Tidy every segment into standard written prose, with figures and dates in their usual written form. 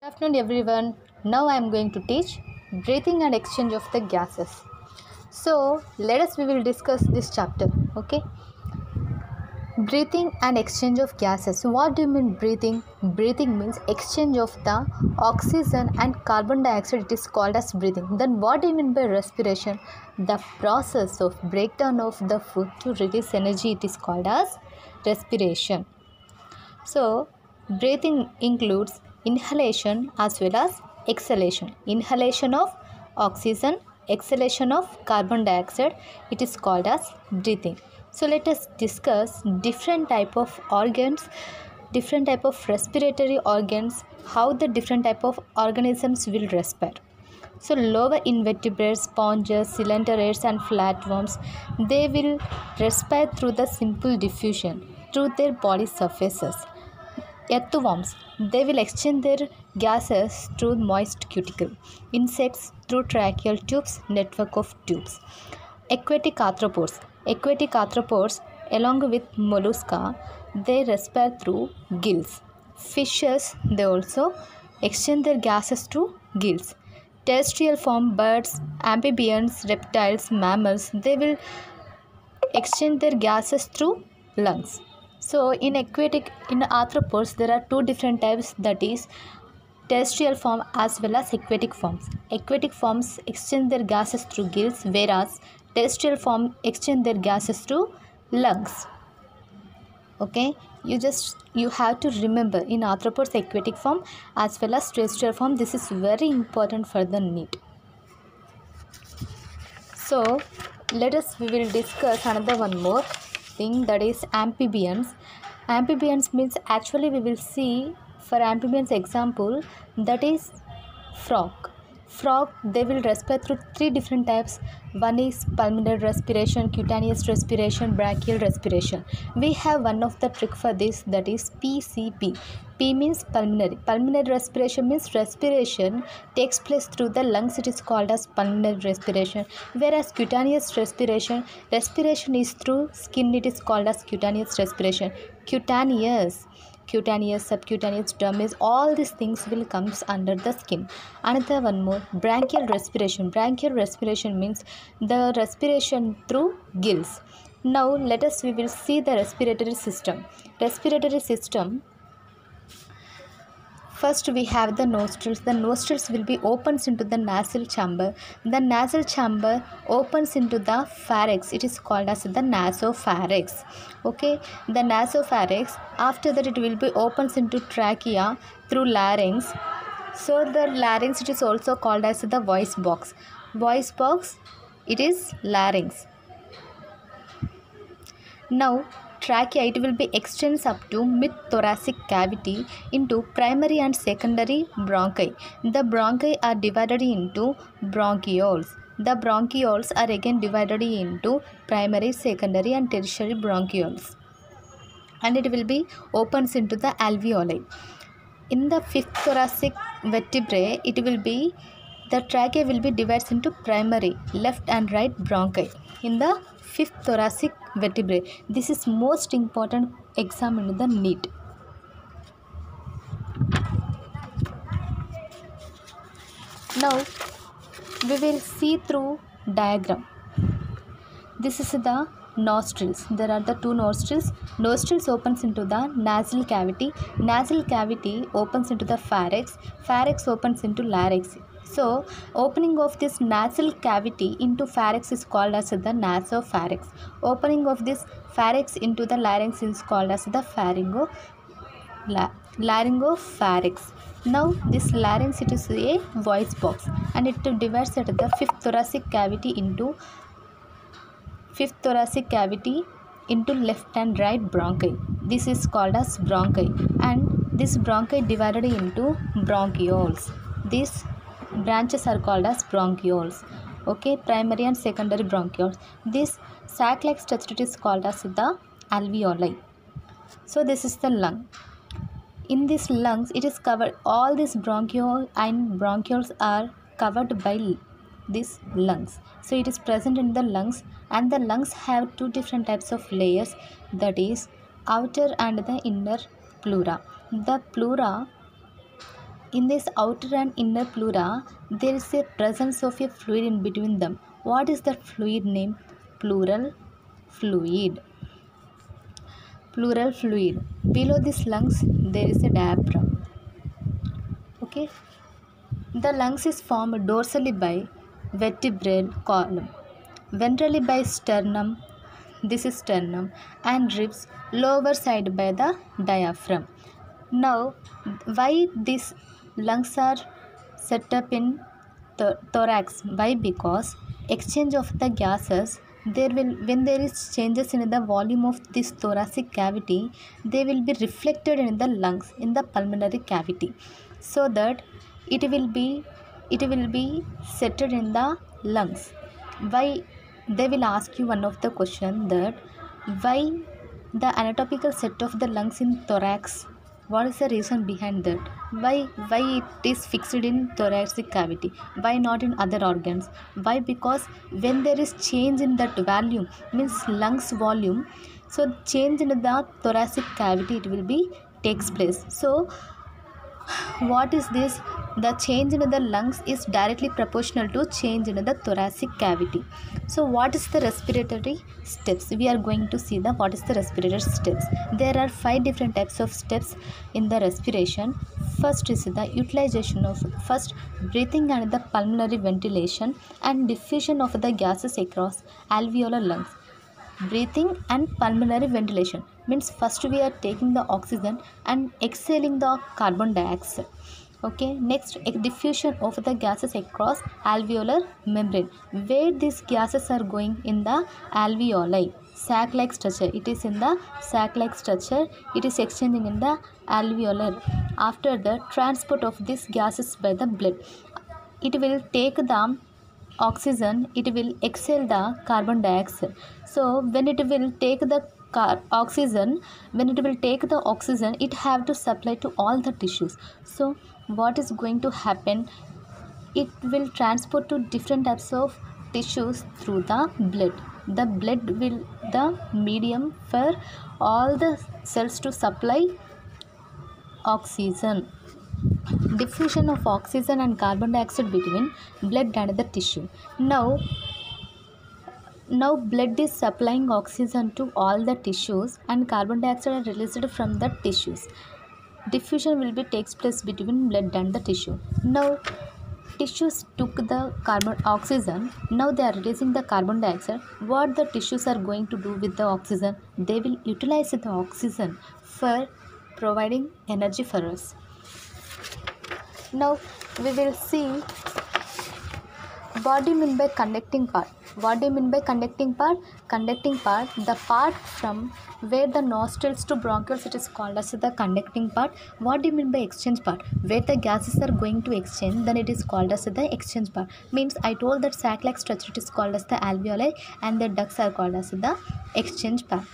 Good afternoon everyone. Now I am going to teach breathing and exchange of the gases. So we will discuss this chapter. Okay. Breathing and exchange of gases. What do you mean breathing? Breathing means exchange of the oxygen and carbon dioxide. It is called as breathing. Then what do you mean by respiration? The process of breakdown of the food to release energy. It is called as respiration. So, breathing includes inhalation as well as exhalation. Inhalation of oxygen, exhalation of carbon dioxide. It is called as breathing. So, let us discuss different type of organs, different type of respiratory organs, how the different type of organisms will respire. So lower invertebrates, sponges, coelenteroids and flatworms, they will respire through the simple diffusion through their body surfaces. Earthworms, they will exchange their gases through moist cuticle. Insects through tracheal tubes, network of tubes. Aquatic arthropods along with mollusca, they respire through gills. Fishes, they also exchange their gases through gills. Terrestrial form birds, amphibians, reptiles, mammals, they will exchange their gases through lungs. So in arthropods there are two different types, that is terrestrial form as well as aquatic forms. Aquatic forms exchange their gases through gills, whereas terrestrial form exchange their gases through lungs. Okay, you have to remember in arthropods aquatic form as well as terrestrial form. This is very important for the NEET. So we will discuss another one more thing, that is amphibians. Amphibians means, actually we will see for amphibians example, that is frog. They will respire through three different types. One is pulmonary respiration, cutaneous respiration, brachial respiration. We have one of the trick for this, that is PCP. P means pulmonary respiration means respiration takes place through the lungs. It is called as pulmonary respiration. Whereas cutaneous respiration is through skin. It is called as cutaneous respiration. Cutaneous, subcutaneous, dermis, all these things will comes under the skin. Another one more, branchial respiration means the respiration through gills. Now we will see the respiratory system. First we have the nostrils. The nostrils will be opens into the nasal chamber. The nasal chamber opens into the pharynx. It is called as the nasopharynx. Okay, the nasopharynx, after that it will be opens into trachea through larynx. So the larynx, it is also called as the voice box. It is larynx. Now trachea, it will be extends up to mid-thoracic cavity into primary and secondary bronchi. The bronchi are divided into bronchioles. The bronchioles are again divided into primary, secondary and tertiary bronchioles. And it will be opens into the alveoli. In the fifth thoracic vertebrae, the trachea will be divided into primary, left and right bronchi. In the fifth thoracic vertebrae, this is most important exam in the NEET. Now we will see through diagram. This is the nostrils. There are the two nostrils. Nostrils opens into the nasal cavity. Nasal cavity opens into the pharynx. Pharynx opens into larynx. So opening of this nasal cavity into pharynx is called as the nasopharynx. Opening of this pharynx into the larynx is called as the laryngopharynx. Now this larynx, it is a voice box, and it divides at the fifth thoracic cavity into left and right bronchi. This is called as bronchi, and this bronchi divided into bronchioles. These branches are called as bronchioles. Okay, primary and secondary bronchioles. This sac-like structure is called as the alveoli. So this is the lung. In these lungs, it is covered, all these bronchiole and bronchioles are covered by these lungs. So it is present in the lungs, and the lungs have two different types of layers, that is outer and the inner pleura. The pleura in this outer and inner pleura there is a presence of a fluid in between them. What is that fluid name? Pleural fluid. Pleural fluid. Below these lungs there is a diaphragm. Okay, the lungs is formed dorsally by vertebral column, ventrally by sternum, this is sternum, and ribs lower side by the diaphragm. Now why these lungs are set up in thorax? Why? Because exchange of the gases, there will, when there is changes in the volume of this thoracic cavity, they will be reflected in the lungs, in the pulmonary cavity, so that it will be settled in the lungs. Why? They will ask you one of the question that why the anatomical set of the lungs in thorax, what is the reason behind that? Why it is fixed in thoracic cavity, why not in other organs? Why? Because when there is change in that volume, means lungs volume, so change in the thoracic cavity it will be takes place. So what is this? The change in the lungs is directly proportional to change in the thoracic cavity. So what is the respiratory steps? We are going to see the what is the respiratory steps. There are 5 different types of steps in the respiration. First is the utilization of first breathing and the pulmonary ventilation and diffusion of the gases across alveolar lungs. Breathing and pulmonary ventilation means first we are taking the oxygen and exhaling the carbon dioxide. Okay, next diffusion of the gases across alveolar membrane, where these gases are going in the alveoli, sac like structure. It is in the sac like structure, it is exchanging in the alveolar. After the transport of these gases by the blood, it will take the oxygen, it will exhale the carbon dioxide. So when it will take the oxygen, it have to supply to all the tissues. So what is going to happen? It will transport to different types of tissues through the blood. The blood will the medium for all the cells to supply oxygen. Diffusion of oxygen and carbon dioxide between blood and the tissue. Now blood is supplying oxygen to all the tissues and carbon dioxide are released from the tissues. Diffusion will be takes place between blood and the tissue. Now tissues took the oxygen, now they are releasing the carbon dioxide. What the tissues are going to do with the oxygen? They will utilize the oxygen for providing energy for us. Now we will see what do you mean by conducting part. What do you mean by conducting part? Conducting part, the part from where the nostrils to bronchioles, it is called as the conducting part. What do you mean by exchange part? Where the gases are going to exchange, then it is called as the exchange part. Means I told that sac like structure, it is called as the alveoli and the ducts are called as the exchange part.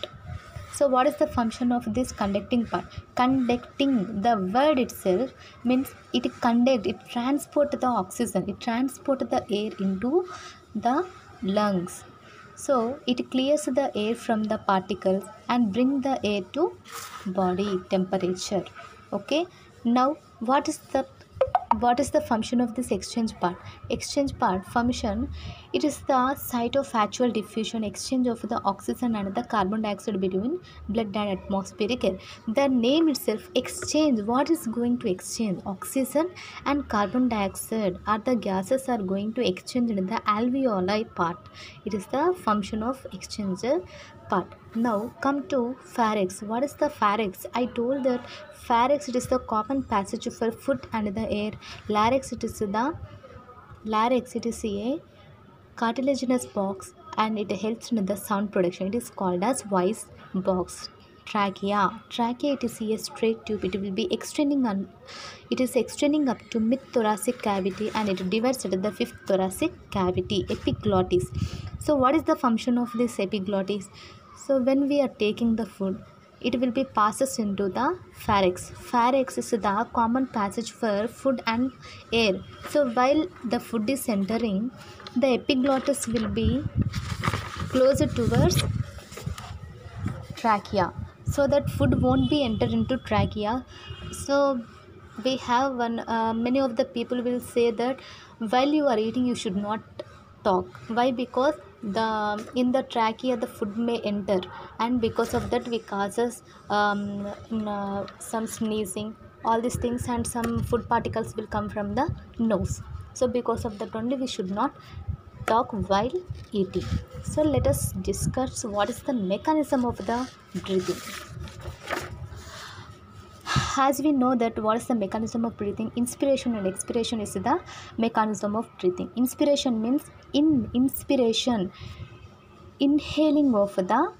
So what is the function of this conducting part? Conducting, the word itself means it conduct, it transport the oxygen, it transport the air into the lungs. So it clears the air from the particles and bring the air to body temperature. Okay, now what is the function of this exchange part? Exchange part function, it is the site of actual diffusion, exchange of the oxygen and the carbon dioxide between blood and atmospheric air. The name itself, exchange. What is going to exchange? Oxygen and carbon dioxide are the gases are going to exchange in the alveoli part. It is the function of exchanger part. Now come to pharynx. What is the pharynx? I told that pharynx, it is the common passage for food and the air. Larynx, it is a cartilaginous box and it helps in the sound production. It is called as voice box. Trachea, it is a straight tube. It will be extending up to mid thoracic cavity and it divides at the 5th thoracic cavity. Epiglottis. So what is the function of this epiglottis? So when we are taking the food, it will be passes into the pharynx. Pharynx is the common passage for food and air. So while the food is entering, the epiglottis will be closer towards trachea, so that food won't be entered into trachea. So we have one many of the people will say that while you are eating you should not talk. Why? Because the in the trachea the food may enter, and because of that we causes some sneezing, all these things, and some food particles will come from the nose. So because of that only we should not talk while eating. So let us discuss what is the mechanism of the breathing. As we know that what is the mechanism of breathing, inspiration and expiration is the mechanism of breathing. Inspiration means in inspiration, inhaling of the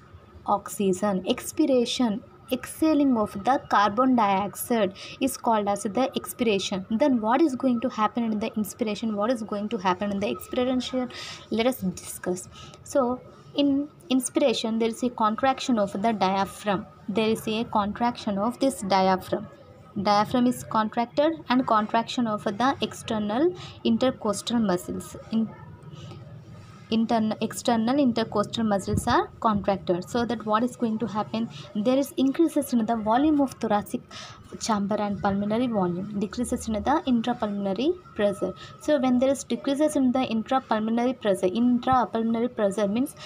oxygen. Expiration, exhaling of the carbon dioxide is called as the expiration. Then what is going to happen in the inspiration, what is going to happen in the expiration, let us discuss. So in inspiration there is a contraction of the diaphragm. There is a contraction of this diaphragm. Diaphragm is contracted, and contraction of the external intercostal muscles. External intercostal muscles are contracted. So that what is going to happen, there is increases in the volume of thoracic chamber and pulmonary volume, decreases in the intrapulmonary pressure. So when there is decreases in the intrapulmonary pressure means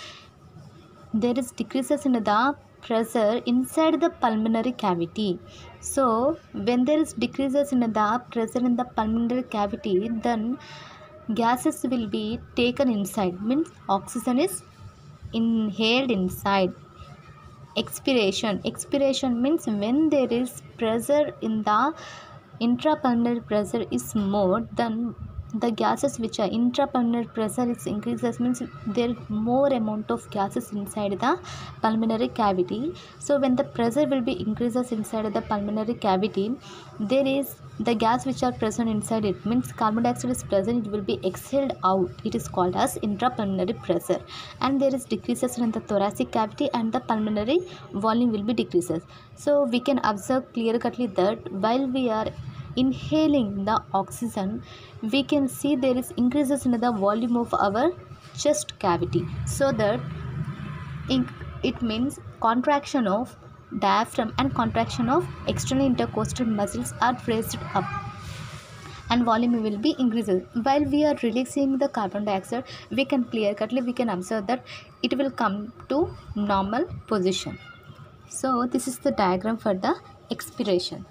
there is decreases in the pressure inside the pulmonary cavity. So when there is decreases in the pressure in the pulmonary cavity, then gases will be taken inside, means oxygen is inhaled inside. Expiration means when there is pressure in the intrapulmonary pressure is more, then the gases which are intrapulmonary pressure is increases, means there is more amount of gases inside the pulmonary cavity. So when the pressure will be increases inside the pulmonary cavity, there is the gas which are present inside it, means carbon dioxide is present, it will be exhaled out, it is called as intrapulmonary pressure. And there is decreases in the thoracic cavity, and the pulmonary volume will be decreases. So we can observe clear cutly that while we are inhaling the oxygen, we can see there is increases in the volume of our chest cavity. So that it means contraction of diaphragm and contraction of external intercostal muscles are raised up, and volume will be increases. While we are releasing the carbon dioxide, we can clear cutly we can observe that it will come to normal position. So this is the diagram for the expiration.